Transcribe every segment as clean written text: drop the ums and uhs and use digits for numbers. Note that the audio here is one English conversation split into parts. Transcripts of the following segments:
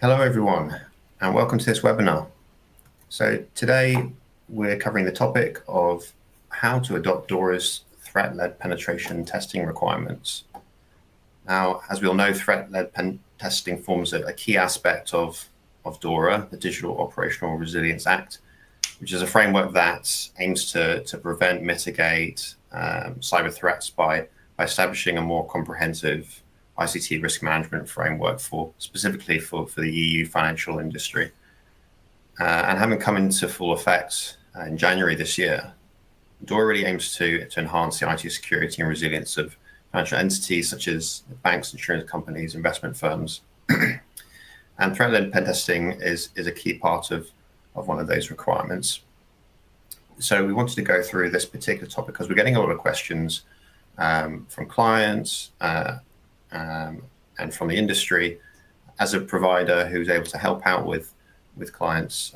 Hello everyone, and welcome to this webinar. So today we're covering the topic of how to adopt DORA's threat-led penetration testing requirements. Now, as we all know, threat-led pen testing forms a key aspect of DORA, the Digital Operational Resilience Act, which is a framework that aims to prevent, mitigate cyber threats by establishing a more comprehensive ICT risk management framework specifically for the EU financial industry. And having come into full effect in January this year, DORA really aims to enhance the IT security and resilience of financial entities such as banks, insurance companies, investment firms. And threat-led pen testing is a key part of one of those requirements. So we wanted to go through this particular topic because we're getting a lot of questions from clients and from the industry as a provider who's able to help out with clients'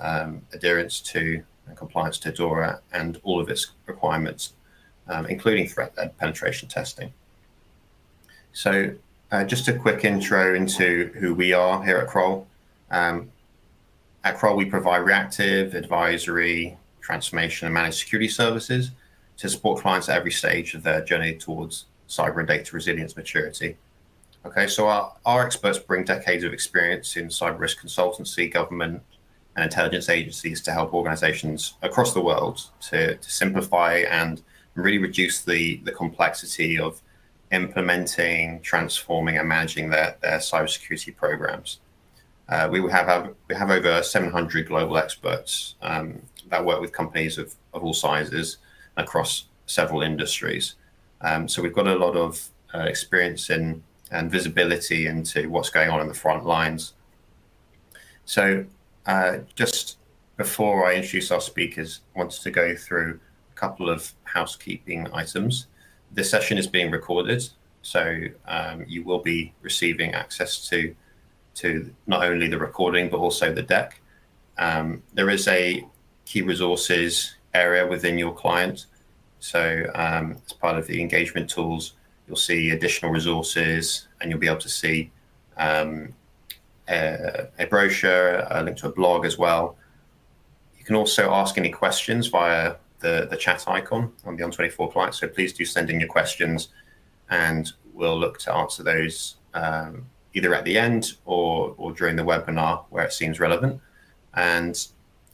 adherence to and compliance to DORA and all of its requirements, including threat-led penetration testing. So just a quick intro into who we are here at Kroll. At Kroll, we provide reactive, advisory, transformation, and managed security services to support clients at every stage of their journey towards cyber and data resilience maturity. Okay, so our experts bring decades of experience in cyber risk consultancy, government, and intelligence agencies to help organizations across the world to simplify and really reduce the complexity of implementing, transforming, and managing their cybersecurity programs. We have over 700 global experts that work with companies of all sizes across several industries. So we've got a lot of experience in and visibility into what's going on in the front lines. So just before I introduce our speakers, I wanted to go through a couple of housekeeping items. This session is being recorded, so you will be receiving access to not only the recording, but also the deck. There is a key resources area within your client. So as part of the engagement tools, you'll see additional resources and you'll be able to see a brochure, a link to a blog as well. You can also ask any questions via the chat icon on the On24 client. So please do send in your questions and we'll look to answer those either at the end or during the webinar where it seems relevant. And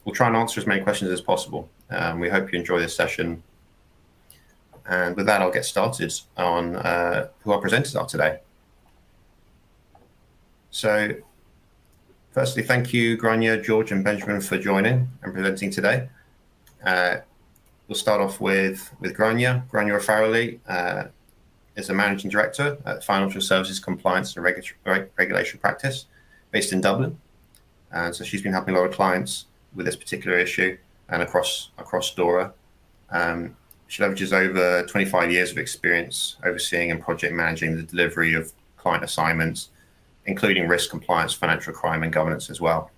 we'll try and answer as many questions as possible. We hope you enjoy this session. And with that, I'll get started on who our presenters are today. So firstly, thank you, Grania, George, and Benjamin for joining and presenting today. We'll start off with Grania. Grania Farrelly is a managing director at Financial Services Compliance and Regulation Practice based in Dublin. And so she's been helping a lot of clients with this particular issue and across DORA. She leverages over 25 years of experience overseeing and project managing the delivery of client assignments, including risk compliance, financial crime, and governance as well.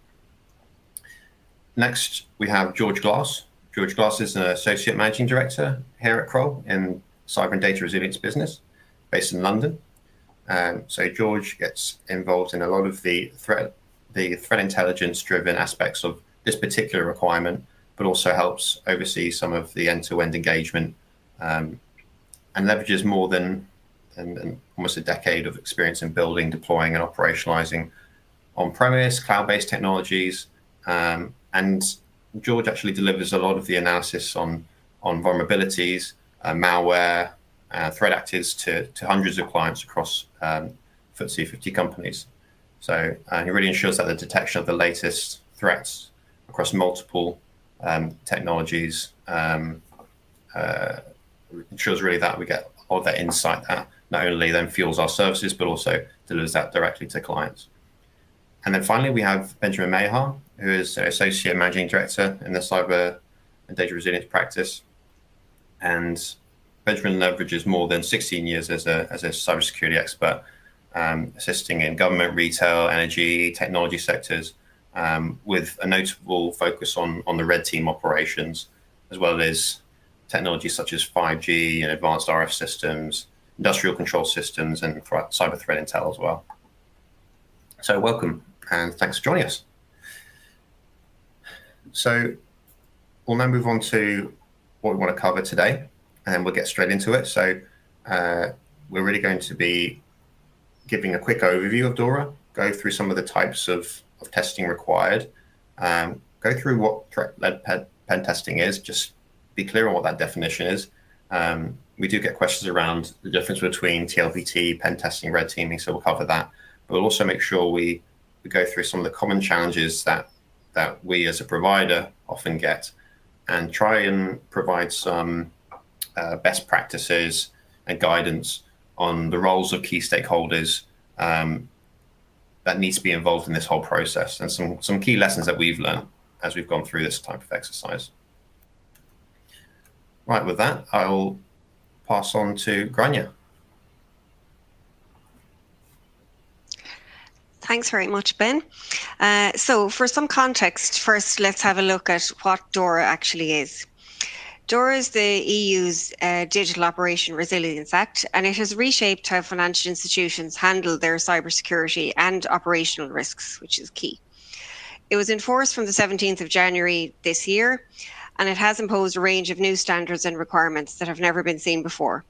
Next, we have George Glass. George Glass is an associate managing director here at Kroll in cyber and data resilience business based in London. So George gets involved in a lot of the threat intelligence driven aspects of this particular requirement, but also helps oversee some of the end-to-end engagement and leverages more than almost a decade of experience in building, deploying, and operationalizing on-premise, cloud-based technologies. And George actually delivers a lot of the analysis on vulnerabilities, malware, threat actors to hundreds of clients across FTSE 50 companies. So he really ensures that the detection of the latest threats across multiple technologies ensures really that we get all that insight that not only then fuels our services, but also delivers that directly to clients. And then finally, we have Benjamin Mayhar, who is Associate Managing Director in the Cyber and Data Resilience Practice. And Benjamin leverages more than 16 years as a cybersecurity expert, assisting in government, retail, energy, technology sectors, with a notable focus on the red team operations, as well as technologies such as 5G and advanced RF systems, industrial control systems, and cyber threat intel as well. So welcome, and thanks for joining us. So we'll now move on to what we want to cover today, and we'll get straight into it. So we're really going to be giving a quick overview of DORA, go through some of the types of testing required, go through what threat-led pen testing is, just be clear on what that definition is. We do get questions around the difference between TLPT, pen testing, red teaming, so we'll cover that. But we'll also make sure we go through some of the common challenges that we as a provider often get, and try and provide some best practices and guidance on the roles of key stakeholders that need to be involved in this whole process, and some key lessons that we've learned as we've gone through this type of exercise. Right, with that, I'll pass on to Grania. Thanks very much, Ben. So for some context, first let's have a look at what DORA actually is. DORA is the EU's Digital Operation Resilience Act, and it has reshaped how financial institutions handle their cybersecurity and operational risks, which is key. It was enforced from the 17th of January this year, and it has imposed a range of new standards and requirements that have never been seen before.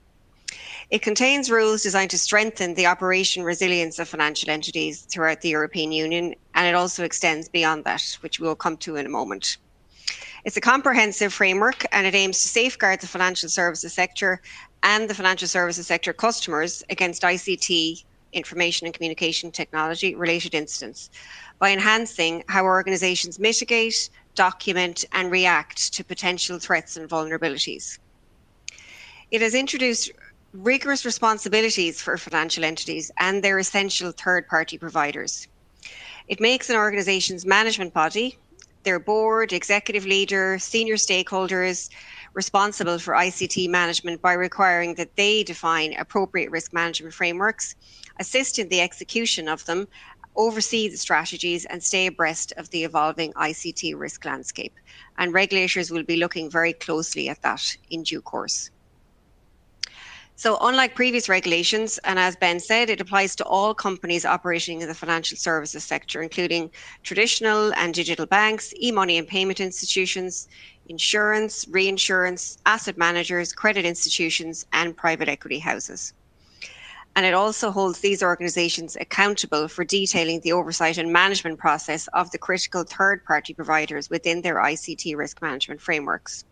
It contains rules designed to strengthen the operation resilience of financial entities throughout the European Union, and it also extends beyond that, which we will come to in a moment. It's a comprehensive framework, and it aims to safeguard the financial services sector and the financial services sector customers against ICT, information and communication technology related incidents, by enhancing how organizations mitigate, document and react to potential threats and vulnerabilities. It has introduced rigorous responsibilities for financial entities and their essential third-party providers. It makes an organization's management body, their board, executive leader, senior stakeholders responsible for ICT management by requiring that they define appropriate risk management frameworks, assist in the execution of them, oversee the strategies and stay abreast of the evolving ICT risk landscape. And regulators will be looking very closely at that in due course. So unlike previous regulations, and as Ben said, it applies to all companies operating in the financial services sector, including traditional and digital banks, e-money and payment institutions, insurance, reinsurance, asset managers, credit institutions, and private equity houses. And it also holds these organizations accountable for detailing the oversight and management process of the critical third-party providers within their ICT risk management frameworks.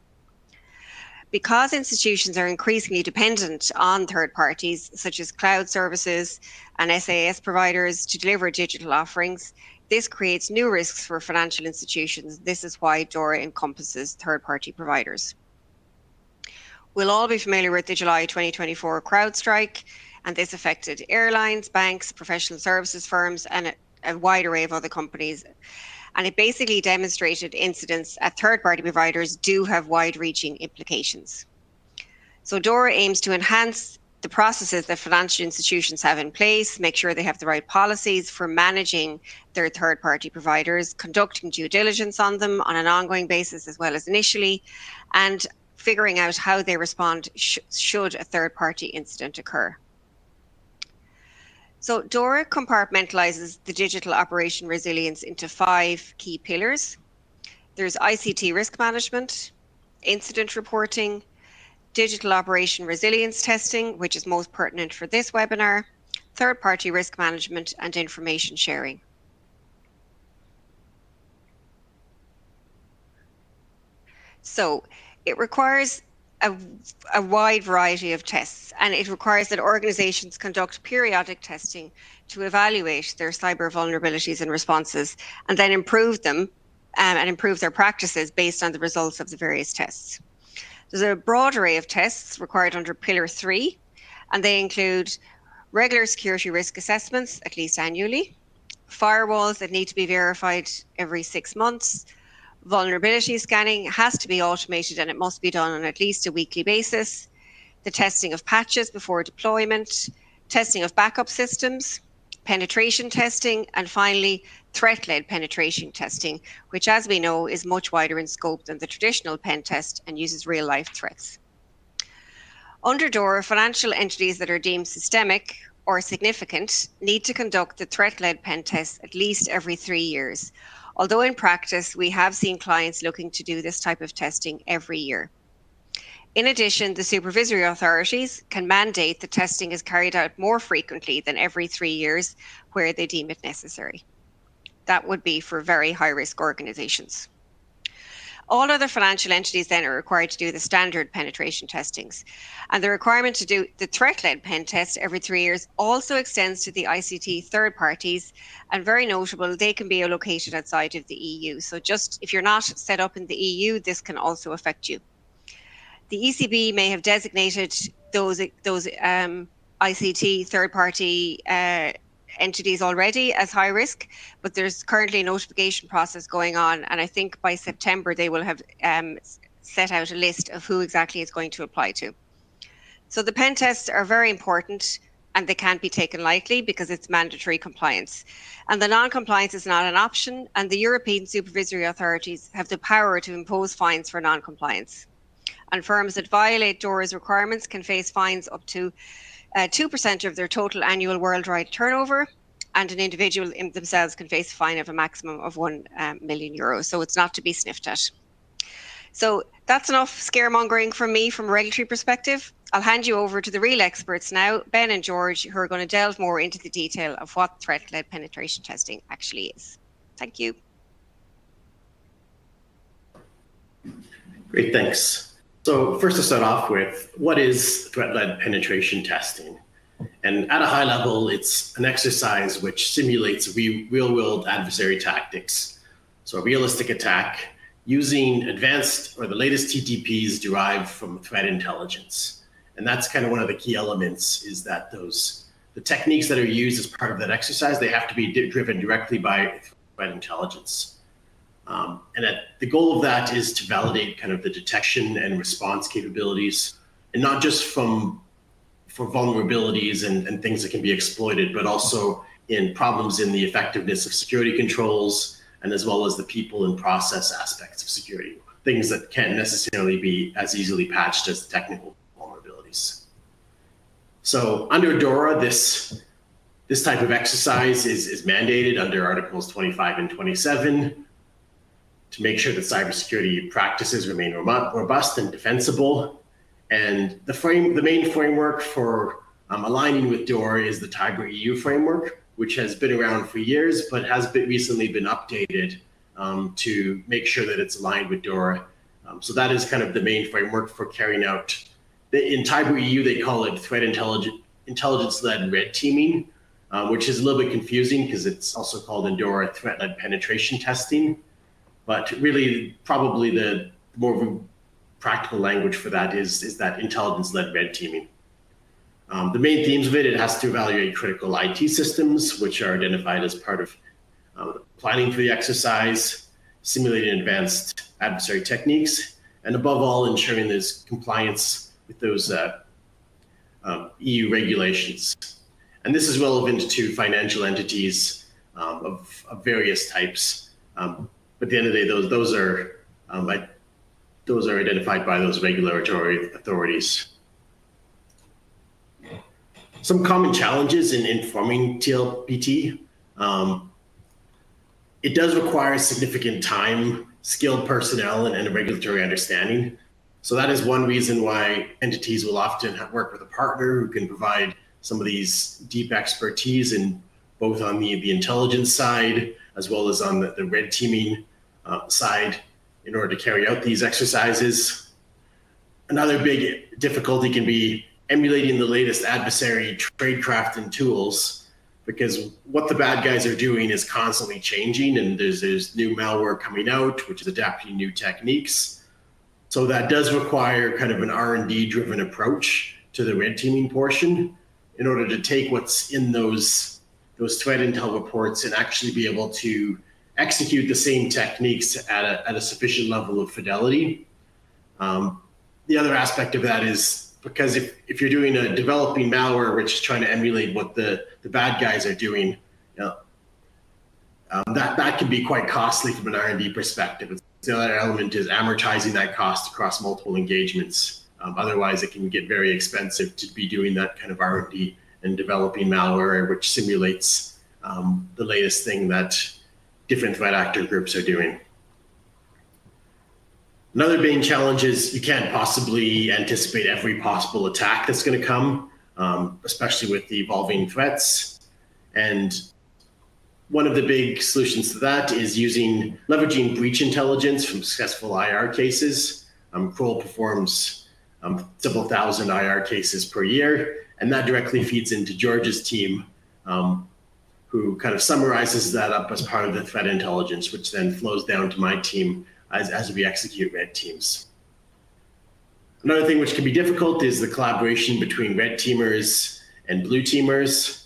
Because institutions are increasingly dependent on third parties, such as cloud services and SaaS providers to deliver digital offerings, this creates new risks for financial institutions. This is why DORA encompasses third-party providers. We'll all be familiar with the July 2024 CrowdStrike, and this affected airlines, banks, professional services firms, and a wide array of other companies. And it basically demonstrated incidents at third-party providers do have wide-reaching implications. So DORA aims to enhance the processes that financial institutions have in place, make sure they have the right policies for managing their third-party providers, conducting due diligence on them on an ongoing basis as well as initially, and figuring out how they respond should a third-party incident occur. So DORA compartmentalizes the digital operation resilience into 5 key pillars. There's ICT risk management, incident reporting, digital operation resilience testing, which is most pertinent for this webinar, third-party risk management, and information sharing. So it requires a wide variety of tests, and it requires that organizations conduct periodic testing to evaluate their cyber vulnerabilities and responses, and then improve them and improve their practices based on the results of the various tests. There's a broad array of tests required under Pillar 3, and they include regular security risk assessments, at least annually, firewalls that need to be verified every 6 months, vulnerability scanning has to be automated and it must be done on at least a weekly basis, the testing of patches before deployment, testing of backup systems, penetration testing, and finally, threat-led penetration testing, which, as we know, is much wider in scope than the traditional pen test and uses real-life threats. Under DORA, financial entities that are deemed systemic or significant need to conduct the threat-led pen test at least every 3 years. Although in practice, we have seen clients looking to do this type of testing every year. In addition, the supervisory authorities can mandate that testing is carried out more frequently than every 3 years where they deem it necessary. That would be for very high-risk organizations. All other financial entities then are required to do the standard penetration testings. And the requirement to do the threat-led pen test every 3 years also extends to the ICT third parties. And very notable, they can be located outside of the EU. So just if you're not set up in the EU, this can also affect you. The ECB may have designated those ICT third-party entities already as high risk, but there's currently a notification process going on, and I think by September they will have set out a list of who exactly it's going to apply to. So the pen tests are very important, and they can't be taken lightly because it's mandatory compliance. And the non-compliance is not an option, and the European supervisory authorities have the power to impose fines for non-compliance. And firms that violate DORA's requirements can face fines up to 2% of their total annual worldwide turnover, and an individual themselves can face a fine of a maximum of €1 million. So it's not to be sniffed at. So that's enough scaremongering from me from a regulatory perspective. I'll hand you over to the real experts now, Ben and George, who are going to delve more into the detail of what threat-led penetration testing actually is. Thank you. Great, thanks. So first to start off with, what is threat-led penetration testing? And at a high level, it's an exercise which simulates real-world adversary tactics. So a realistic attack using advanced or the latest TTPs derived from threat intelligence. And that's kind of one of the key elements, is that the techniques that are used as part of that exercise, they have to be driven directly by threat intelligence. And the goal of that is to validate kind of the detection and response capabilities, and not just for vulnerabilities and things that can be exploited, but also in problems in the effectiveness of security controls, and as well as the people and process aspects of security, things that can't necessarily be as easily patched as technical vulnerabilities. So under DORA, this type of exercise is mandated under Articles 25 and 27 to make sure that cybersecurity practices remain robust and defensible. And the main framework for aligning with DORA is the TIBR EU framework, which has been around for years, but has recently been updated to make sure that it's aligned with DORA. So that is kind of the main framework for carrying out. In TIBR EU, they call it threat intelligence-led red teaming, which is a little bit confusing because it's also called in DORA threat-led penetration testing. But really, probably the more practical language for that is that intelligence-led red teaming. The main themes of it has to evaluate critical IT systems, which are identified as part of planning for the exercise, simulating advanced adversary techniques, and above all, ensuring there's compliance with those EU regulations. And this is relevant to financial entities of various types. But at the end of the day, those are identified by those regulatory authorities. Some common challenges in forming TLPT. It does require significant time, skilled personnel, and a regulatory understanding. So that is one reason why entities will often work with a partner who can provide some of these deep expertise in both on the intelligence side as well as on the red teaming side in order to carry out these exercises. Another big difficulty can be emulating the latest adversary tradecraft and tools, because what the bad guys are doing is constantly changing, and there's new malware coming out, which is adapting new techniques. So that does require kind of an R&D driven approach to the red teaming portion in order to take what's in those threat intel reports and actually be able to execute the same techniques at a sufficient level of fidelity. The other aspect of that is because if you're doing a developing malware which is trying to emulate what the bad guys are doing, that can be quite costly from an R&D perspective. The other element is amortizing that cost across multiple engagements. Otherwise, it can get very expensive to be doing that kind of R&D and developing malware, which simulates the latest thing that different threat actor groups are doing. Another main challenge is you can't possibly anticipate every possible attack that's going to come, especially with the evolving threats. And one of the big solutions to that is leveraging breach intelligence from successful IR cases. Kroll performs several thousand IR cases per year, and that directly feeds into George's team, who kind of summarizes that up as part of the threat intelligence, which then flows down to my team as we execute red teams. Another thing which can be difficult is the collaboration between red teamers and blue teamers.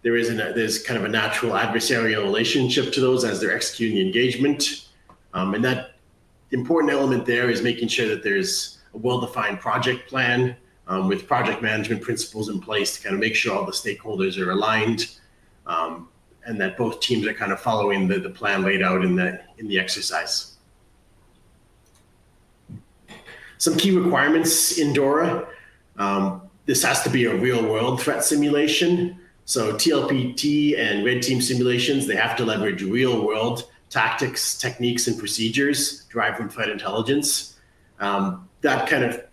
There's kind of a natural adversarial relationship to those as they're executing the engagement. And that important element there is making sure that there's a well-defined project plan with project management principles in place to kind of make sure all the stakeholders are aligned, and that both teams are kind of following the plan laid out in the exercise. Some key requirements in DORA. This has to be a real-world threat simulation. So TLPT and red team simulations, they have to leverage real-world tactics, techniques, and procedures derived from threat intelligence. That kind of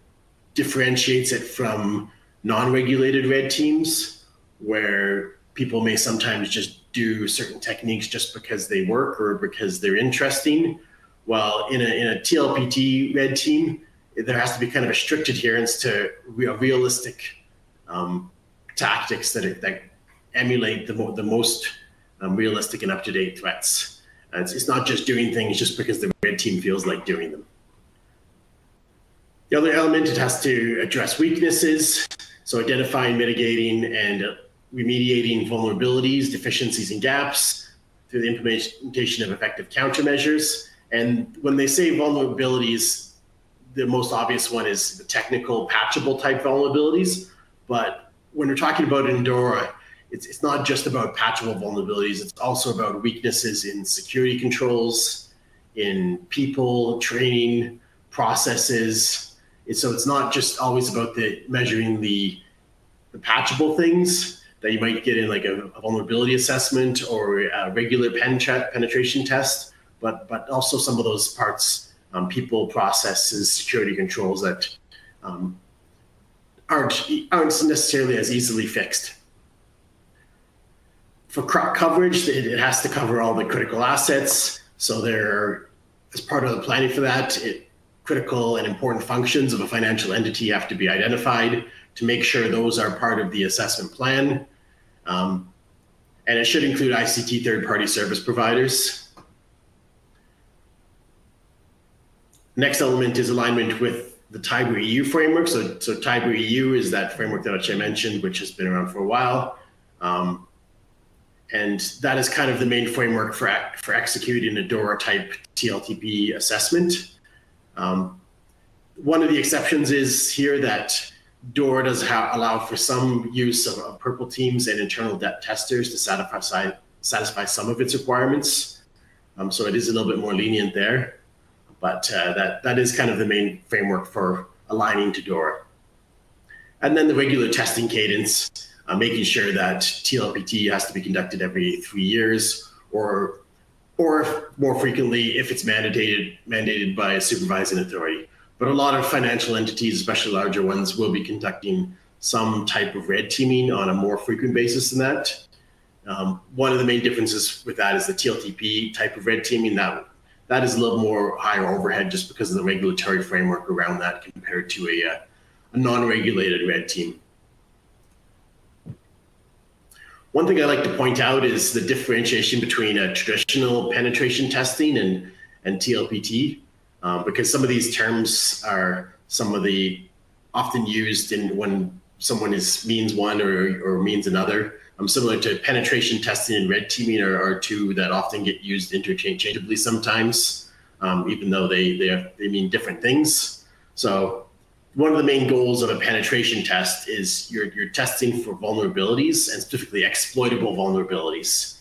differentiates it from non-regulated red teams, where people may sometimes just do certain techniques just because they work or because they're interesting. While in a TLPT red team, there has to be kind of a strict adherence to realistic tactics that emulate the most realistic and up-to-date threats. It's not just doing things just because the red team feels like doing them. The other element, it has to address weaknesses, so identifying, mitigating, and remediating vulnerabilities, deficiencies, and gaps through the implementation of effective countermeasures. And when they say vulnerabilities, the most obvious one is the technical patchable type vulnerabilities. But when we're talking about in DORA, it's not just about patchable vulnerabilities. It's also about weaknesses in security controls, in people, training, processes. So it's not just always about measuring the patchable things that you might get in like a vulnerability assessment or a regular penetration test, but also some of those parts, people, processes, security controls that aren't necessarily as easily fixed. For coverage, it has to cover all the critical assets. So as part of the planning for that, critical and important functions of a financial entity have to be identified to make sure those are part of the assessment plan. And it should include ICT third-party service providers. Next element is alignment with the TIBER EU framework. So TIBER EU is that framework that I mentioned, which has been around for a while. And that is kind of the main framework for executing a DORA type TLTP assessment. One of the exceptions is here that DORA does allow for some use of purple teams and internal testers to satisfy some of its requirements. So it is a little bit more lenient there, but that is kind of the main framework for aligning to DORA. And then the regular testing cadence, making sure that TLPT has to be conducted every 3 years, or more frequently if it's mandated by a supervising authority. But a lot of financial entities, especially larger ones, will be conducting some type of red teaming on a more frequent basis than that. One of the main differences with that is the TLTP type of red teaming. That is a little more higher overhead just because of the regulatory framework around that compared to a non-regulated red team. One thing I like to point out is the differentiation between a traditional penetration testing and TLPT, because some of these terms are some of the often used when someone means one or means another. Similar to penetration testing and red teaming are two that often get used interchangeably sometimes, even though they mean different things. So one of the main goals of a penetration test is you're testing for vulnerabilities, and specifically exploitable vulnerabilities.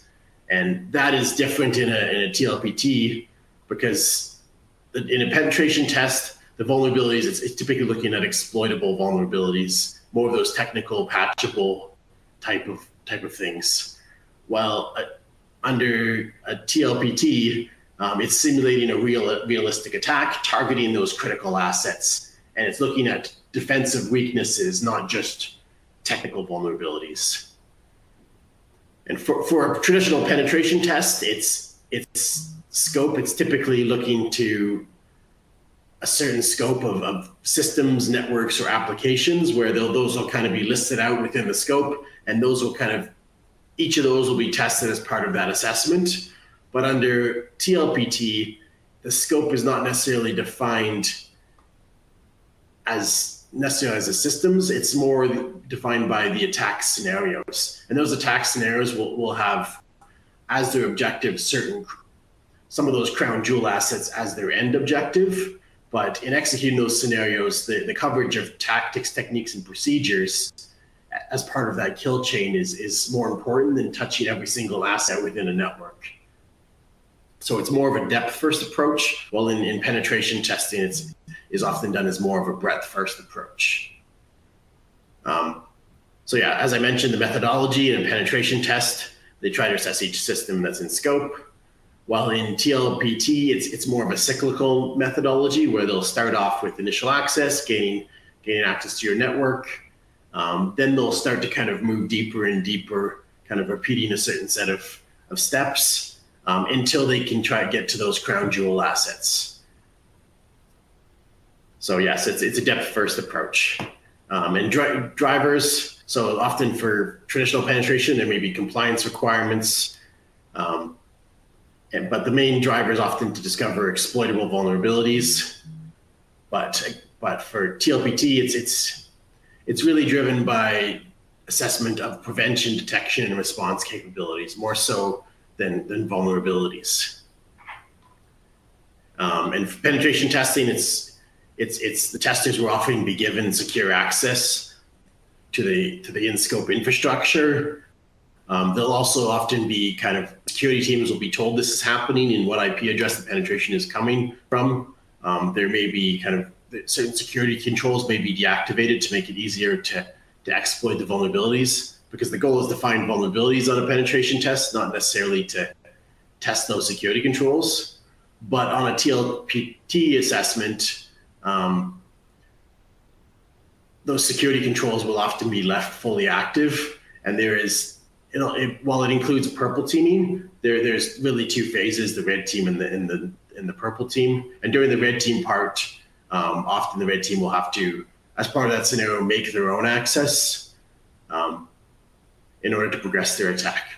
And that is different in a TLPT, because in a penetration test, the vulnerabilities, it's typically looking at exploitable vulnerabilities, more of those technical, patchable type of things. While under a TLPT, it's simulating a realistic attack, targeting those critical assets, and it's looking at defensive weaknesses, not just technical vulnerabilities. And for a traditional penetration test, its scope, it's typically looking to a certain scope of systems, networks, or applications, where those will kind of be listed out within the scope, and those will kind of, each of those will be tested as part of that assessment. But under TLPT, the scope is not necessarily defined as necessarily as the systems. It's more defined by the attack scenarios. And those attack scenarios will have as their objective some of those crown jewel assets as their end objective. But in executing those scenarios, the coverage of tactics, techniques, and procedures as part of that kill chain is more important than touching every single asset within a network. So it's more of a depth-first approach, while in penetration testing, is often done as more of a breadth-first approach. So yeah, as I mentioned, the methodology in a penetration test, they try to assess each system that's in scope. While in TLPT, it's more of a cyclical methodology, where they'll start off with initial access, gaining access to your network. Then they'll start to kind of move deeper and deeper, kind of repeating a certain set of steps until they can try to get to those crown jewel assets. So yes, it's a depth-first approach. And drivers, so often for traditional penetration, there may be compliance requirements, but the main driver is often to discover exploitable vulnerabilities. But for TLPT, it's really driven by assessment of prevention, detection, and response capabilities, more so than vulnerabilities. And for penetration testing, it's the testers will often be given secure access to the in-scope infrastructure. They'll also often be kind of, security teams will be told this is happening and what IP address the penetration is coming from. There may be kind of certain security controls may be deactivated to make it easier to exploit the vulnerabilities, because the goal is to find vulnerabilities on a penetration test, not necessarily to test those security controls. But on a TLPT assessment, those security controls will often be left fully active, and there is, while it includes purple teaming, there's really two phases: the red team and the purple team. And during the red team part, often the red team will have to, as part of that scenario, make their own access in order to progress their attack.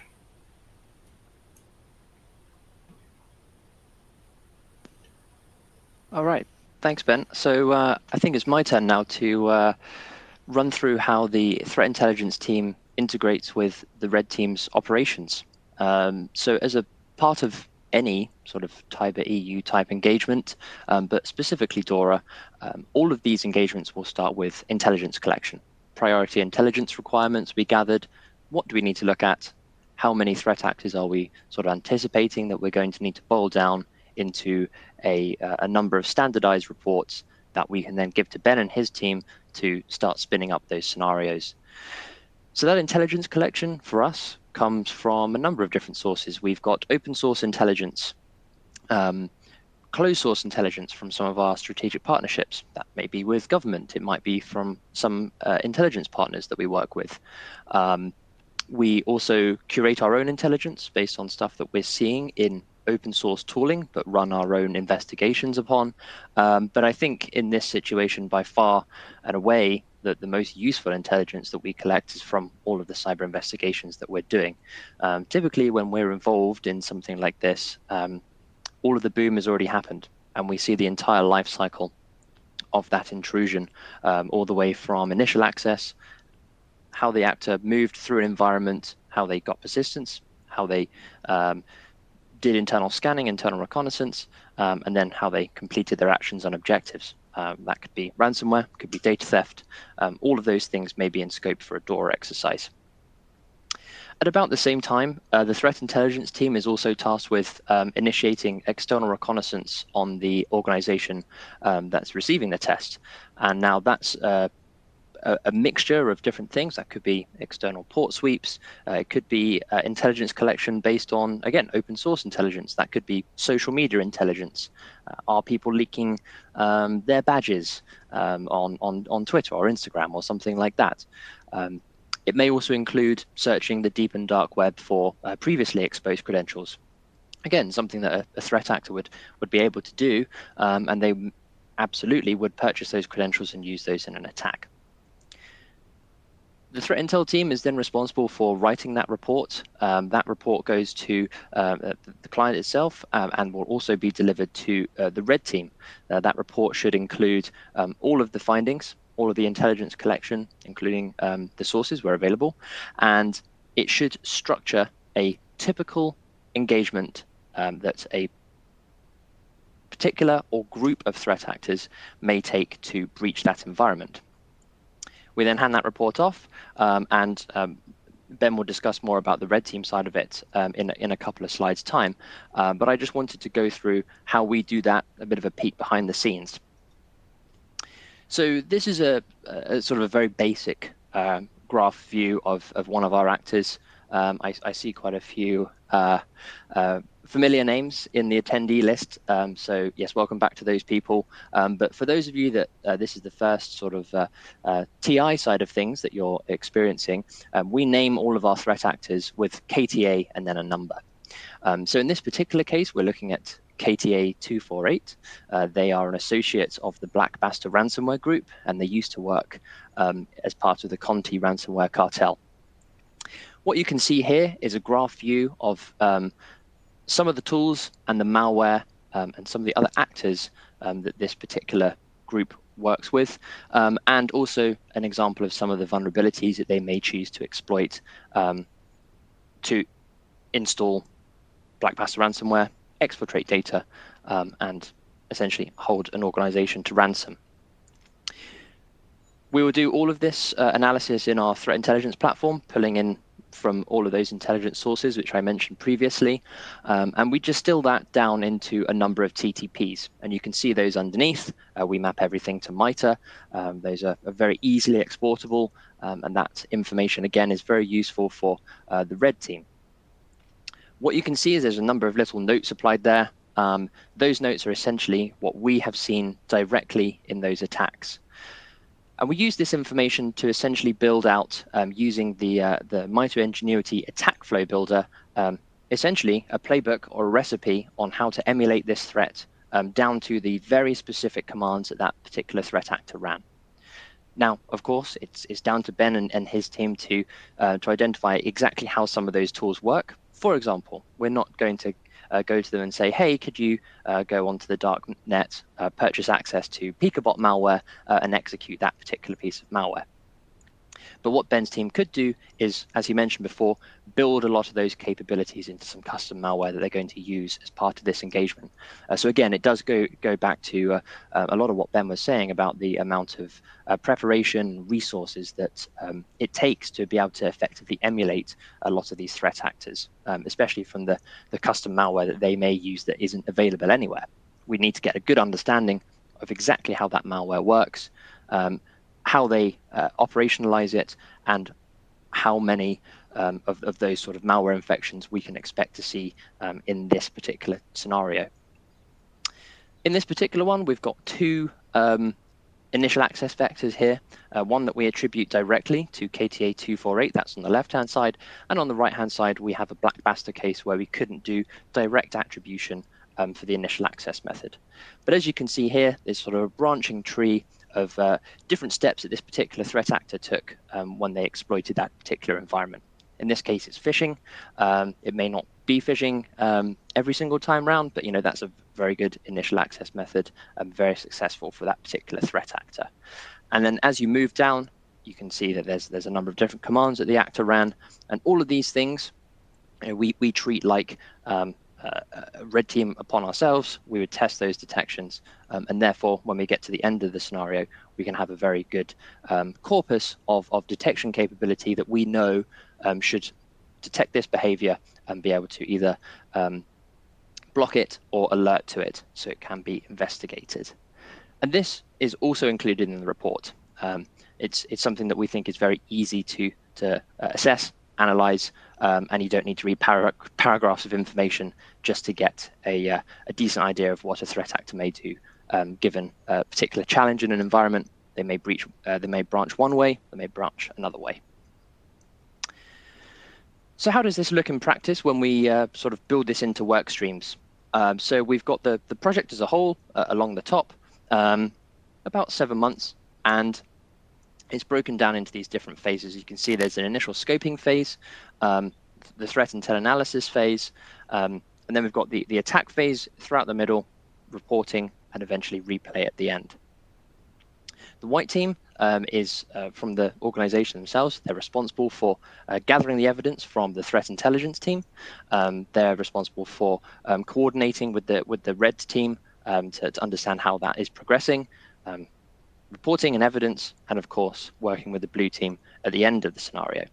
All right, thanks, Ben. So I think it's my turn now to run through how the threat intelligence team integrates with the red team's operations. So as a part of any sort of Tiber EU type engagement, but specifically DORA, all of these engagements will start with intelligence collection. Priority intelligence requirements we gathered. What do we need to look at? How many threat actors are we sort of anticipating that we're going to need to boil down into a number of standardized reports that we can then give to Ben and his team to start spinning up those scenarios. So that intelligence collection for us comes from a number of different sources. We've got open source intelligence, closed source intelligence from some of our strategic partnerships. That may be with government. It might be from some intelligence partners that we work with. We also curate our own intelligence based on stuff that we're seeing in open source tooling, but run our own investigations upon. But I think in this situation, by far and away, that the most useful intelligence that we collect is from all of the cyber investigations that we're doing. Typically, when we're involved in something like this, all of the boom has already happened, and we see the entire life cycle of that intrusion, all the way from initial access, how the actor moved through an environment, how they got persistence, how they did internal scanning, internal reconnaissance, and then how they completed their actions and objectives. That could be ransomware, could be data theft. All of those things may be in scope for a DORA exercise. At about the same time, the threat intelligence team is also tasked with initiating external reconnaissance on the organization that's receiving the test. And now that's a mixture of different things. That could be external port sweeps. It could be intelligence collection based on, again, open source intelligence. That could be social media intelligence. Are people leaking their badges on Twitter or Instagram or something like that? It may also include searching the deep and dark web for previously exposed credentials. Again, something that a threat actor would be able to do, and they absolutely would purchase those credentials and use those in an attack. The threat intel team is then responsible for writing that report. That report goes to the client itself and will also be delivered to the red team. That report should include all of the findings, all of the intelligence collection, including the sources where available, and it should structure a typical engagement that a particular or group of threat actors may take to breach that environment. We then hand that report off, and Ben will discuss more about the red team side of it in a couple of slides' time. But I just wanted to go through how we do that, a bit of a peek behind the scenes. So this is a sort of a very basic graph view of one of our actors. I see quite a few familiar names in the attendee list. So yes, welcome back to those people. But for those of you that this is the first sort of TI side of things that you're experiencing, we name all of our threat actors with KTA and then a number. So in this particular case, we're looking at KTA 248. They are an associate of the Black Bastard ransomware group, and they used to work as part of the Conti ransomware cartel. What you can see here is a graph view of some of the tools and the malware and some of the other actors that this particular group works with, and also an example of some of the vulnerabilities that they may choose to exploit to install Black Bastard ransomware, exfiltrate data, and essentially hold an organization to ransom. We will do all of this analysis in our threat intelligence platform, pulling in from all of those intelligence sources, which I mentioned previously. And we distill that down into a number of TTPs. And you can see those underneath. We map everything to MITRE. Those are very easily exportable. And that information, again, is very useful for the red team. What you can see is there's a number of little notes applied there. Those notes are essentially what we have seen directly in those attacks. And we use this information to essentially build out, using the MITRE Ingenuity attack flow builder, essentially a playbook or a recipe on how to emulate this threat down to the very specific commands that that particular threat actor ran. Now, of course, it's down to Ben and his team to identify exactly how some of those tools work. For example, we're not going to go to them and say, hey, could you go onto the dark net, purchase access to Pikabot malware, and execute that particular piece of malware. But what Ben's team could do is, as he mentioned before, build a lot of those capabilities into some custom malware that they're going to use as part of this engagement. So again, it does go back to a lot of what Ben was saying about the amount of preparation, resources that it takes to be able to effectively emulate a lot of these threat actors, especially from the custom malware that they may use that isn't available anywhere. We need to get a good understanding of exactly how that malware works, how they operationalize it, and how many of those sort of malware infections we can expect to see in this particular scenario. In this particular one, we've got two initial access vectors here, one that we attribute directly to KTA 248, that's on the left-hand side, and on the right-hand side, we have a Black Bastard case where we couldn't do direct attribution for the initial access method. But as you can see here, there's sort of a branching tree of different steps that this particular threat actor took when they exploited that particular environment. In this case, it's phishing. It may not be phishing every single time round, but that's a very good initial access method, very successful for that particular threat actor. And then as you move down, you can see that there's a number of different commands that the actor ran, and all of these things we treat like a red team upon ourselves. We would test those detections, and therefore when we get to the end of the scenario, we can have a very good corpus of detection capability that we know should detect this behavior and be able to either block it or alert to it so it can be investigated. And this is also included in the report. It's something that we think is very easy to assess, analyze, and you don't need to read paragraphs of information just to get a decent idea of what a threat actor may do, given a particular challenge in an environment. They may branch one way, they may branch another way. So how does this look in practice when we sort of build this into work streams? So we've got the project as a whole along the top, about 7 months, and it's broken down into these different phases. You can see there's an initial scoping phase, the threat intel analysis phase, and then we've got the attack phase throughout the middle, reporting, and eventually replay at the end. The white team is from the organization themselves. They're responsible for gathering the evidence from the threat intelligence team. They're responsible for coordinating with the red team to understand how that is progressing, reporting and evidence, and of course, working with the blue team at the end of the scenario.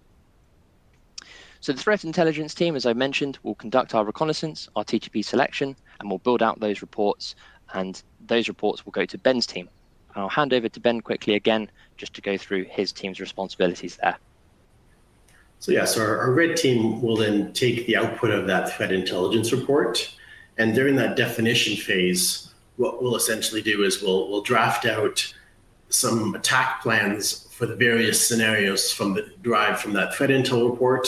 So the threat intelligence team, as I mentioned, will conduct our reconnaissance, our TTP selection, and we'll build out those reports, and those reports will go to Ben's team. I'll hand over to Ben quickly again, just to go through his team's responsibilities there. So yeah, so our red team will then take the output of that threat intelligence report, and during that definition phase, what we'll essentially do is we'll draft out some attack plans for the various scenarios derived from that threat intel report,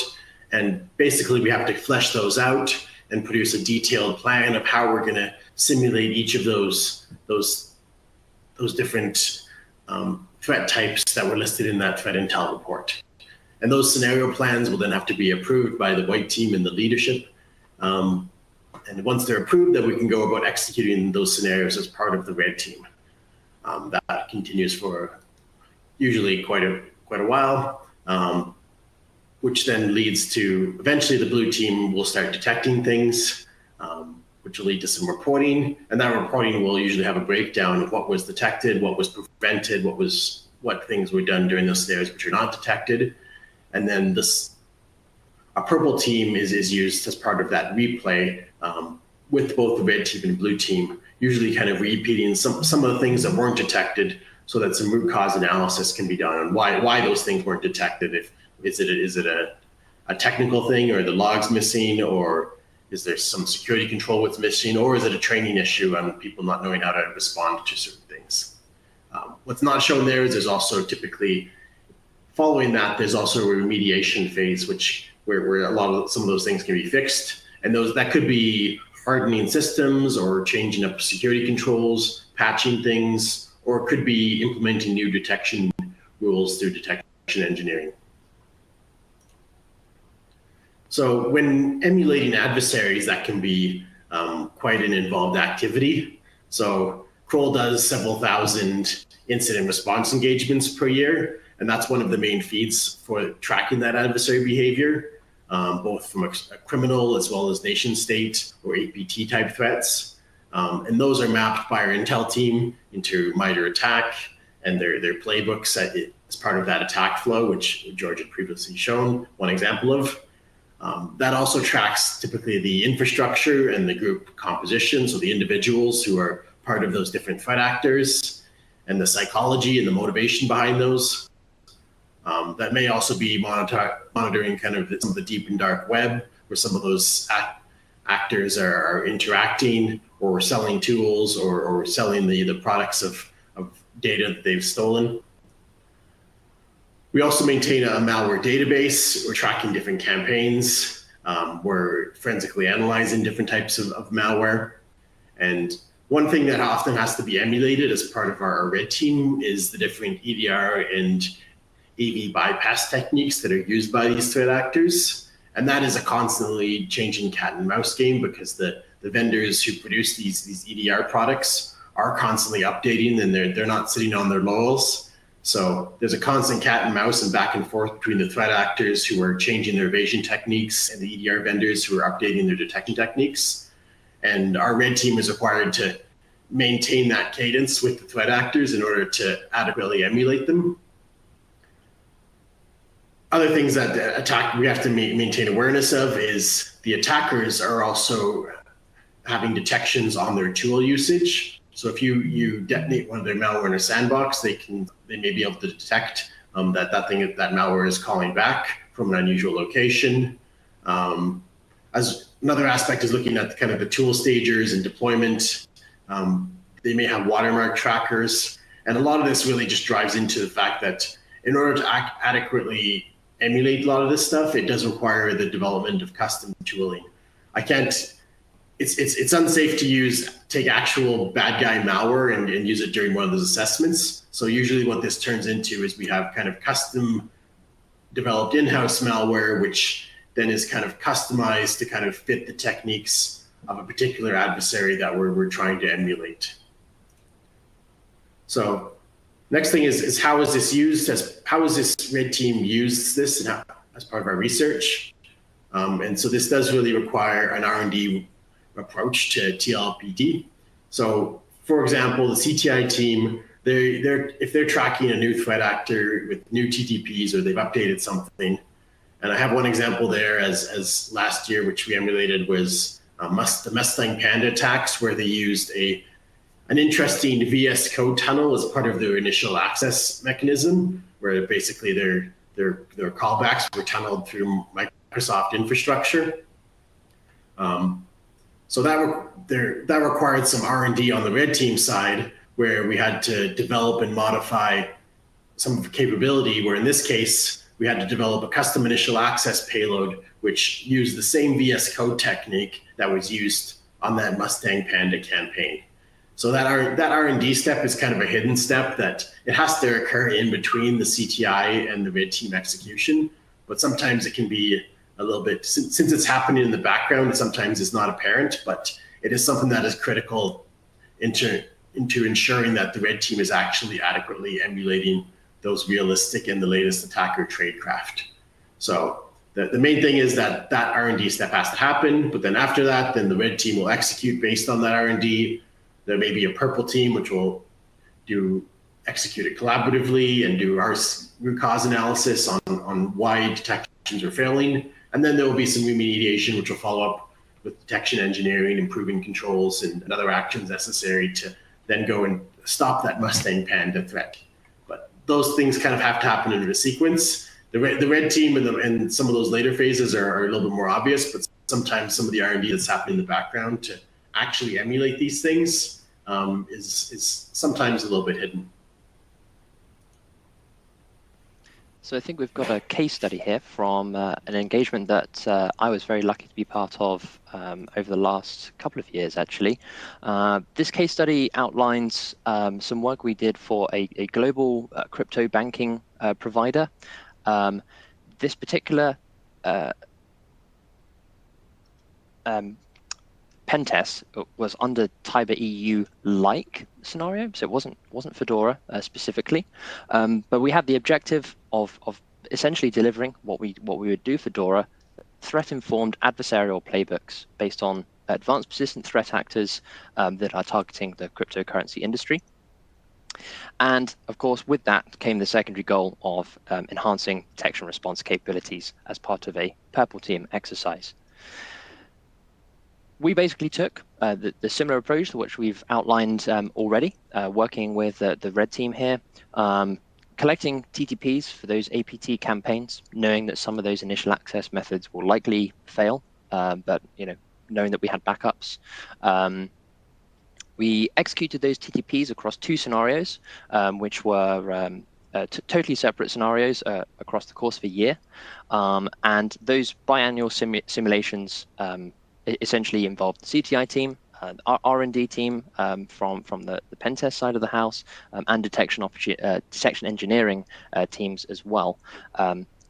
and basically we have to flesh those out and produce a detailed plan of how we're going to simulate each of those different threat types that were listed in that threat intel report. And those scenario plans will then have to be approved by the white team and the leadership. And once they're approved, then we can go about executing those scenarios as part of the red team. That continues for usually quite a while, which then leads to eventually the blue team will start detecting things, which will lead to some reporting, and that reporting will usually have a breakdown of what was detected, what was prevented, what things were done during those scenarios which are not detected, and then a purple team is used as part of that replay with both the red team and blue team, usually kind of repeating some of the things that weren't detected, so that some root cause analysis can be done on why those things weren't detected. Is it a technical thing, or the logs missing, or is there some security control what's missing, or is it a training issue on people not knowing how to respond to certain things? What's not shown there is there's also typically, following that, there's also a remediation phase, where some of those things can be fixed. And that could be hardening systems or changing up security controls, patching things, or it could be implementing new detection rules through detection engineering. So when emulating adversaries, that can be quite an involved activity. So Kroll does several thousand incident response engagements per year, and that's one of the main feeds for tracking that adversary behavior, both from a criminal as well as nation state or APT type threats. And those are mapped by our intel team into MITRE ATT&CK and their playbooks as part of that attack flow, which George had previously shown one example of. That also tracks typically the infrastructure and the group composition, so the individuals who are part of those different threat actors, and the psychology and the motivation behind those. That may also be monitoring kind of some of the deep and dark web, where some of those actors are interacting or selling tools or selling the products of data that they've stolen. We also maintain a malware database. We're tracking different campaigns. We're forensically analyzing different types of malware. And one thing that often has to be emulated as part of our red team is the different EDR and AV bypass techniques that are used by these threat actors. And that is a constantly changing cat and mouse game, because the vendors who produce these EDR products are constantly updating, and they're not sitting on their laurels. So there's a constant cat and mouse and back and forth between the threat actors who are changing their evasion techniques and the EDR vendors who are updating their detection techniques. And our red team is required to maintain that cadence with the threat actors in order to adequately emulate them. Other things that we have to maintain awareness of is the attackers are also having detections on their tool usage. So if you detonate one of their malware in a sandbox, they may be able to detect that malware is calling back from an unusual location. As another aspect is looking at kind of the tool stagers and deployment. They may have watermark trackers, and a lot of this really just drives into the fact that in order to adequately emulate a lot of this stuff, it does require the development of custom tooling. It's unsafe to take actual bad guy malware and use it during one of those assessments. So usually what this turns into is we have kind of custom developed in-house malware, which then is kind of customized to kind of fit the techniques of a particular adversary that we're trying to emulate. So next thing is how is this used? How has this red team used this as part of our research? And so this does really require an R&D approach to TLPT. So for example, the CTI team, if they're tracking a new threat actor with new TTPs or they've updated something, and I have one example there as last year, which we emulated, was the Mustang Panda attacks, where they used an interesting VS Code tunnel as part of their initial access mechanism, where basically their callbacks were tunneled through Microsoft infrastructure. So that required some R&D on the red team side, where we had to develop and modify some of the capability, where in this case, we had to develop a custom initial access payload, which used the same VS Code technique that was used on that Mustang Panda campaign. So that R&D step is kind of a hidden step that it has to occur in between the CTI and the red team execution, but sometimes it can be a little bit, since it's happening in the background, sometimes it's not apparent, but it is something that is critical into ensuring that the red team is actually adequately emulating those realistic and the latest attacker tradecraft. So the main thing is that R&D step has to happen, but then after that, then the red team will execute based on that R&D. There may be a purple team, which will execute it collaboratively and do our root cause analysis on why detections are failing. And then there will be some remediation, which will follow up with detection engineering, improving controls, and other actions necessary to then go and stop that Mustang Panda threat. But those things kind of have to happen in a sequence. The red team and some of those later phases are a little bit more obvious, but sometimes some of the R&D that's happening in the background to actually emulate these things is sometimes a little bit hidden. So I think we've got a case study here from an engagement that I was very lucky to be part of over the last couple of years, actually. This case study outlines some work we did for a global crypto banking provider. This particular pen test was under Tiber EU-like scenario, so it wasn't for DORA specifically, but we had the objective of essentially delivering what we would do for DORA: threat-informed adversarial playbooks based on advanced persistent threat actors that are targeting the cryptocurrency industry. And of course, with that came the secondary goal of enhancing detection response capabilities as part of a purple team exercise. We basically took the similar approach to which we've outlined already, working with the red team here, collecting TTPs for those APT campaigns, knowing that some of those initial access methods will likely fail, but knowing that we had backups. We executed those TTPs across two scenarios, which were totally separate scenarios across the course of a year, and those biannual simulations essentially involved the CTI team, our R&D team from the pen test side of the house, and detection engineering teams as well,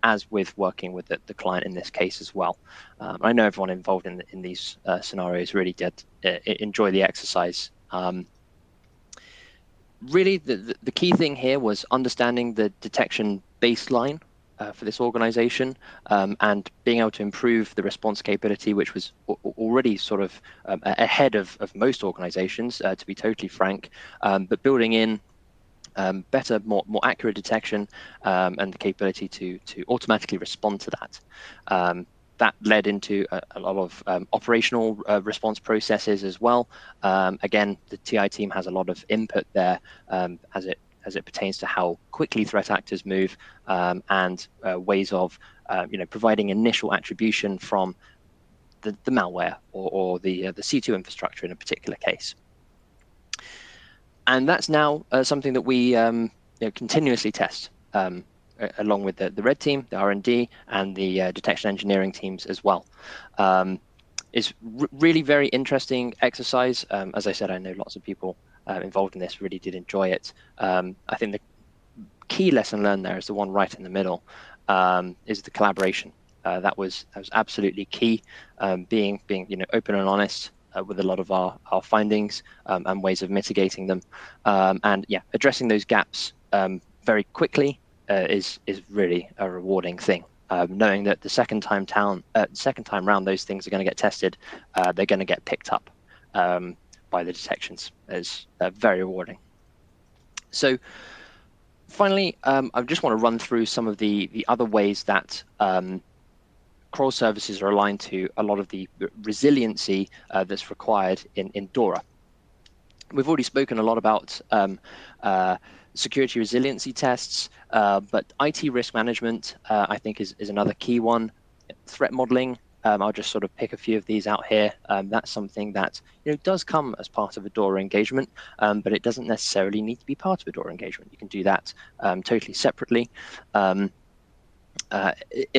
as with working with the client in this case as well. I know everyone involved in these scenarios really did enjoy the exercise. Really, the key thing here was understanding the detection baseline for this organization, and being able to improve the response capability, which was already sort of ahead of most organizations, to be totally frank, but building in better, more accurate detection and the capability to automatically respond to that. that led into a lot of operational response processes as well. Again, the TI team has a lot of input there as it pertains to how quickly threat actors move and ways of providing initial attribution from the malware or the C2 infrastructure in a particular case. And that's now something that we continuously test along with the red team, the R&D, and the detection engineering teams as well. It's really very interesting exercise. As I said, I know lots of people involved in this really did enjoy it. I think the key lesson learned there is the one right in the middle, is the collaboration. That was absolutely key, being open and honest with a lot of our findings and ways of mitigating them, and addressing those gaps very quickly is really a rewarding thing. Knowing that the second time round those things are going to get tested, they're going to get picked up by the detections is very rewarding. So finally, I just want to run through some of the other ways that Kroll services are aligned to a lot of the resiliency that's required in DORA. We've already spoken a lot about security resiliency tests, but IT risk management, I think, is another key one. Threat modeling, I'll just sort of pick a few of these out here. That's something that does come as part of a DORA engagement, but it doesn't necessarily need to be part of a DORA engagement. You can do that totally separately. In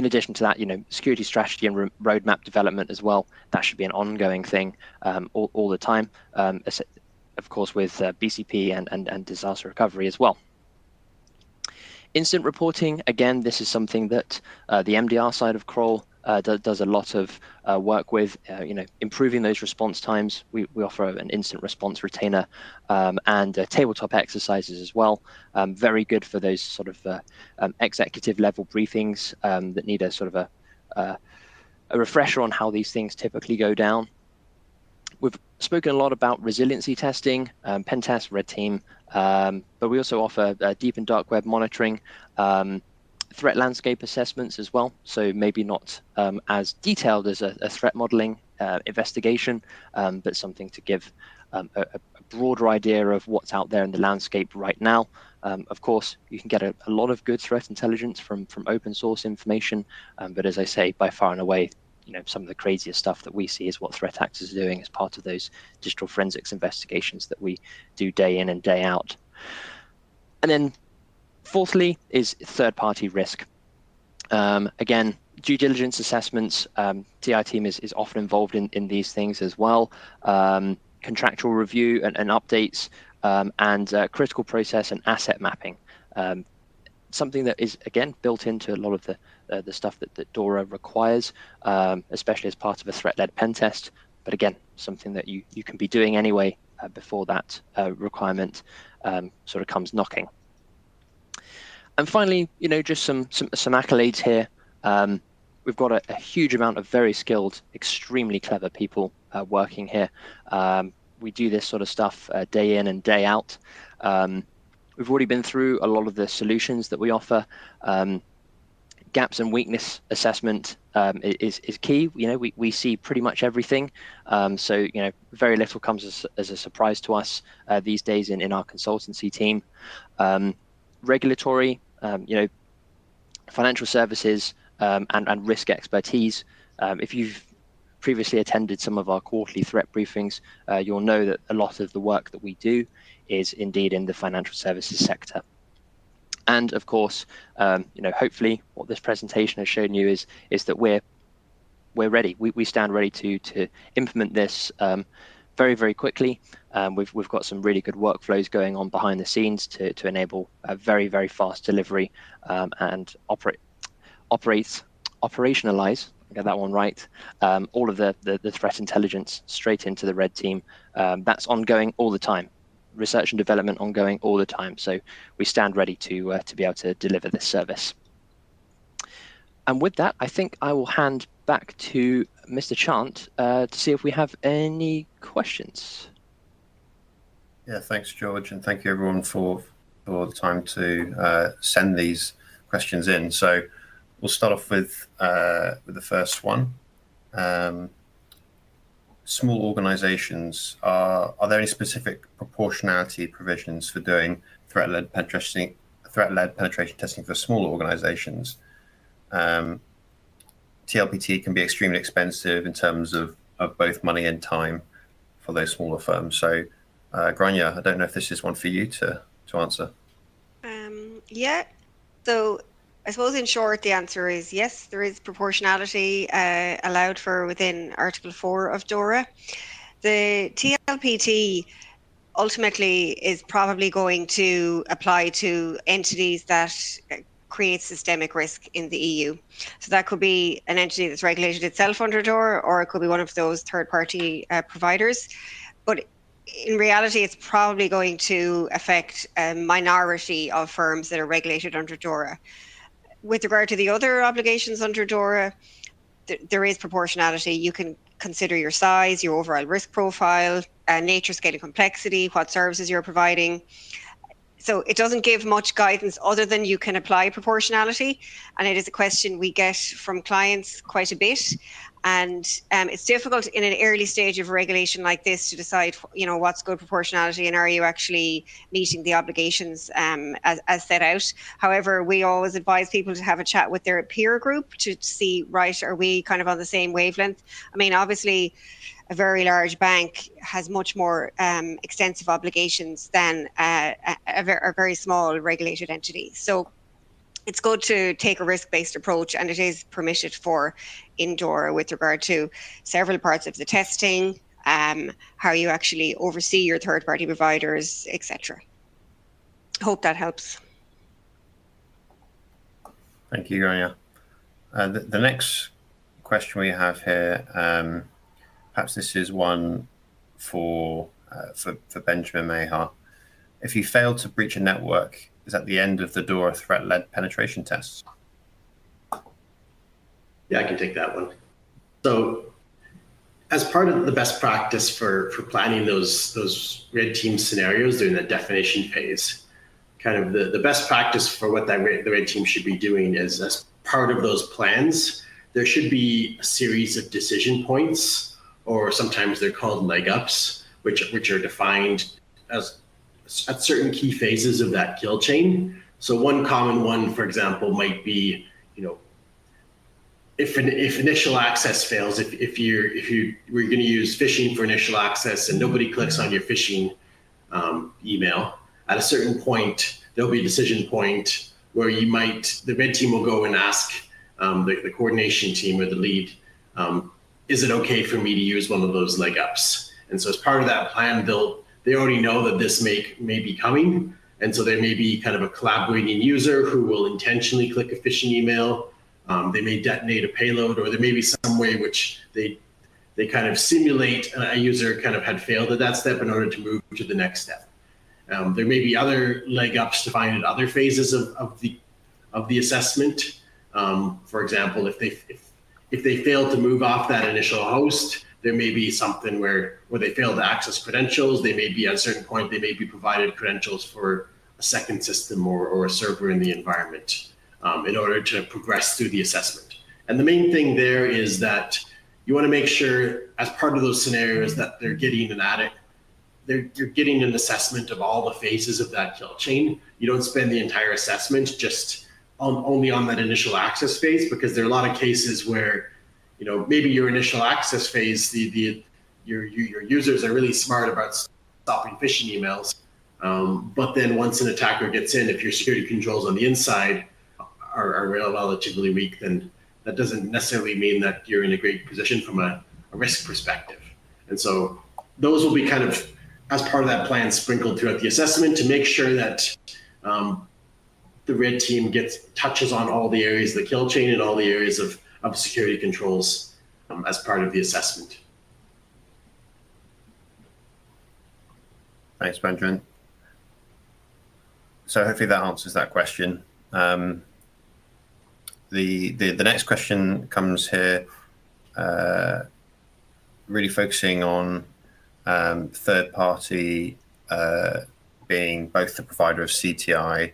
addition to that, security strategy and roadmap development as well. That should be an ongoing thing all the time. Of course, with BCP and disaster recovery as well. Incident reporting, again, this is something that the MDR side of Kroll does a lot of work with, improving those response times. We offer an incident response retainer and tabletop exercises as well. Very good for those sort of executive level briefings that need a sort of a refresher on how these things typically go down. We've spoken a lot about resiliency testing, pen test, red team, but we also offer deep and dark web monitoring, threat landscape assessments as well. So maybe not as detailed as a threat modeling investigation, but something to give a broader idea of what's out there in the landscape right now. Of course, you can get a lot of good threat intelligence from open source information, but as I say, by far and away, some of the craziest stuff that we see is what threat actors are doing as part of those digital forensics investigations that we do day in and day out. And then fourthly is third-party risk. Again, due diligence assessments, TI team is often involved in these things as well. Contractual review and updates, and critical process and asset mapping. Something that is, again, built into a lot of the stuff that DORA requires, especially as part of a threat-led pen test. But again, something that you can be doing anyway before that requirement sort of comes knocking. And finally, just some accolades here. We've got a huge amount of very skilled, extremely clever people working here. We do this sort of stuff day in and day out. We've already been through a lot of the solutions that we offer. Gaps and weakness assessment is key. We see pretty much everything. So very little comes as a surprise to us these days in our consultancy team. Regulatory, financial services, and risk expertise. If you've previously attended some of our quarterly threat briefings, you'll know that a lot of the work that we do is indeed in the financial services sector. And of course, hopefully what this presentation has shown you is that we're ready. We stand ready to implement this very, very quickly. We've got some really good workflows going on behind the scenes to enable a very, very fast delivery and operationalize, get that one right, all of the threat intelligence straight into the red team. That's ongoing all the time. Research and development ongoing all the time. So we stand ready to be able to deliver this service. And with that, I think I will hand back to Mr. Chant to see if we have any questions. Yeah, thanks, George, and thank you everyone for the time to send these questions in. So we'll start off with the first one. Small organizations, are there any specific proportionality provisions for doing threat-led penetration testing for small organizations? TLPT can be extremely expensive in terms of both money and time for those smaller firms. So, Grania, I don't know if this is one for you to answer. Yeah. So I suppose in short, the answer is yes, there is proportionality allowed for within Article 4 of DORA. The TLPT ultimately is probably going to apply to entities that create systemic risk in the EU. So that could be an entity that's regulated itself under DORA, or it could be one of those third-party providers. But in reality, it's probably going to affect a minority of firms that are regulated under DORA. With regard to the other obligations under DORA, there is proportionality. You can consider your size, your overall risk profile, nature, scale, and complexity, what services you're providing. So it doesn't give much guidance other than you can apply proportionality. And it is a question we get from clients quite a bit. And it's difficult in an early stage of regulation like this to decide, what's good proportionality and are you actually meeting the obligations as set out. However, we always advise people to have a chat with their peer group to see, right, are we kind of on the same wavelength? I mean, obviously, a very large bank has much more extensive obligations than a very small regulated entity. So it's good to take a risk-based approach, and it is permitted for DORA with regard to several parts of the testing, how you actually oversee your third-party providers, etc. Hope that helps. Thank you, Grania. The next question we have here, perhaps this is one for Benjamin Mahar. If you fail to breach a network, is at the end of the DORA threat-led penetration tests? Yeah, I can take that one. So as part of the best practice for planning those red team scenarios during the definition phase, kind of the best practice for what the red team should be doing is, as part of those plans, there should be a series of decision points, or sometimes they're called leg ups, which are defined as at certain key phases of that kill chain. So one common one, for example, might be, if initial access fails, if we're going to use phishing for initial access and nobody clicks on your phishing email, at a certain point there'll be a decision point where the red team will go and ask the coordination team or the lead, is it okay for me to use one of those leg ups? And so as part of that plan, they already know that this may be coming. And so there may be kind of a collaborating user who will intentionally click a phishing email. They may detonate a payload, or there may be some way which they kind of simulate a user kind of had failed at that step in order to move to the next step. There may be other leg ups defined at other phases of the assessment. For example, if they fail to move off that initial host, there may be something where they fail to access credentials. They may be, at a certain point, they may be provided credentials for a second system or a server in the environment in order to progress through the assessment. And the main thing there is that you want to make sure, as part of those scenarios, that they're getting you're getting an assessment of all the phases of that kill chain. You don't spend the entire assessment just only on that initial access phase, because there are a lot of cases where maybe your initial access phase, your users are really smart about stopping phishing emails. But then once an attacker gets in, if your security controls on the inside are relatively weak, then that doesn't necessarily mean that you're in a great position from a risk perspective. And so those will be kind of, as part of that plan, sprinkled throughout the assessment to make sure that the red team touches on all the areas of the kill chain and all the areas of security controls as part of the assessment. Thanks, Benjamin. So hopefully that answers that question. The next question comes here, really focusing on third party being both the provider of CTI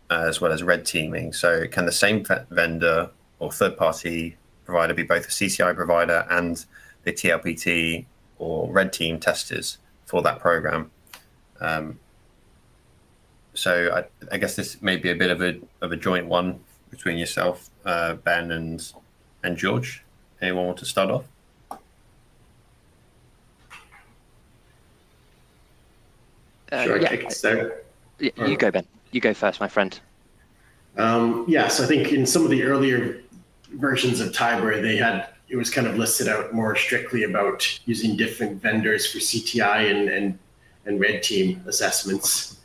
as well as red teaming. So can the same vendor or third-party provider be both a CCI provider and the TLPT or red team testers for that program? So I guess this may be a bit of a joint one between yourself, Ben, and George. Anyone want to start off? Sure, I can start. Yeah, you go, Ben. You go first, my friend. Yeah, so I think in some of the earlier versions of TIBR, it was kind of listed out more strictly about using different vendors for CTI and red team assessments.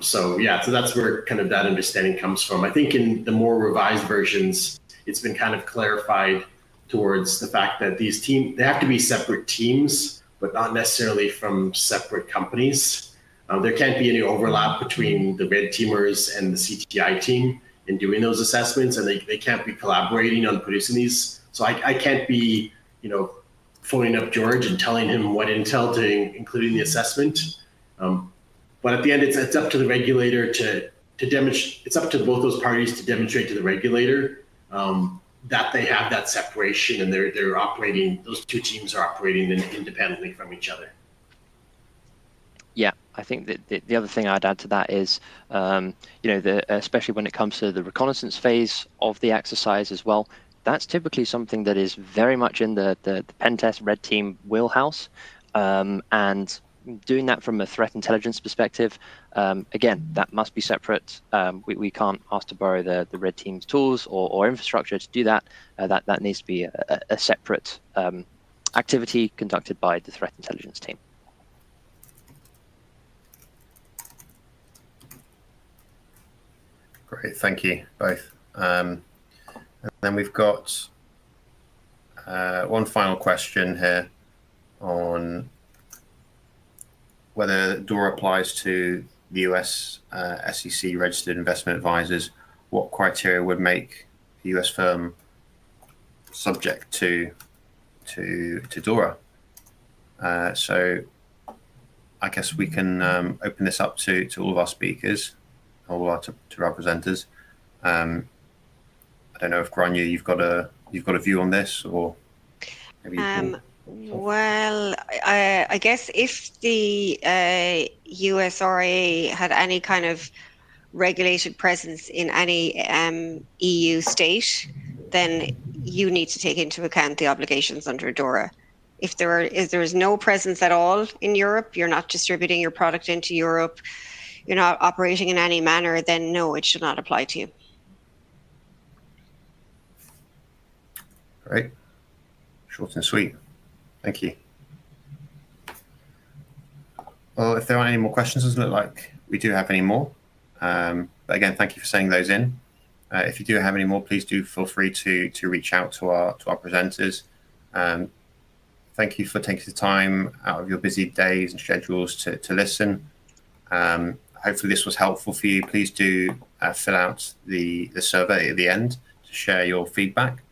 So that's where kind of that understanding comes from. I think in the more revised versions, it's been kind of clarified towards the fact that they have to be separate teams, but not necessarily from separate companies. There can't be any overlap between the red teamers and the CTI team in doing those assessments, and they can't be collaborating on producing these. So I can't be, phoning up George and telling him what intel to include in the assessment. But at the end, it's up to the regulator to demonstrate. It's up to both those parties to demonstrate to the regulator that they have that separation and they're operating. Those two teams are operating independently from each other. Yeah, I think that the other thing I'd add to that is, especially when it comes to the reconnaissance phase of the exercise as well, that's typically something that is very much in the pen test red team wheelhouse. And doing that from a threat intelligence perspective, again, that must be separate. We can't ask to borrow the red team's tools or infrastructure to do that. That needs to be a separate activity conducted by the threat intelligence team. Great, thank you both. And then we've got one final question here on whether DORA applies to the US SEC registered investment advisors. What criteria would make a US firm subject to DORA? So I guess we can open this up to all of our speakers, all our two presenters. I don't know if Grania, you've got a view on this, or maybe you can... Well, I guess if the USRA had any kind of regulated presence in any EU state, then you need to take into account the obligations under DORA. If there is no presence at all in Europe, you're not distributing your product into Europe, you're not operating in any manner, then no, it should not apply to you. Great. Short and sweet. Thank you. Well, if there aren't any more questions, it doesn't look like we do have any more. But again, thank you for sending those in. If you do have any more, please do feel free to reach out to our presenters. Thank you for taking the time out of your busy days and schedules to listen. Hopefully this was helpful for you. Please do fill out the survey at the end to share your feedback.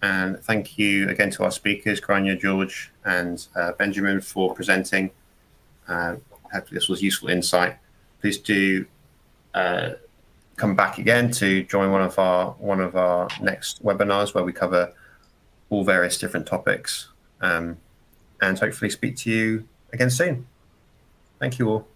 And thank you again to our speakers, Grania, George, and Benjamin, for presenting. Hopefully this was useful insight. Please do come back again to join one of our next webinars where we cover all various different topics, and hopefully speak to you again soon. Thank you all.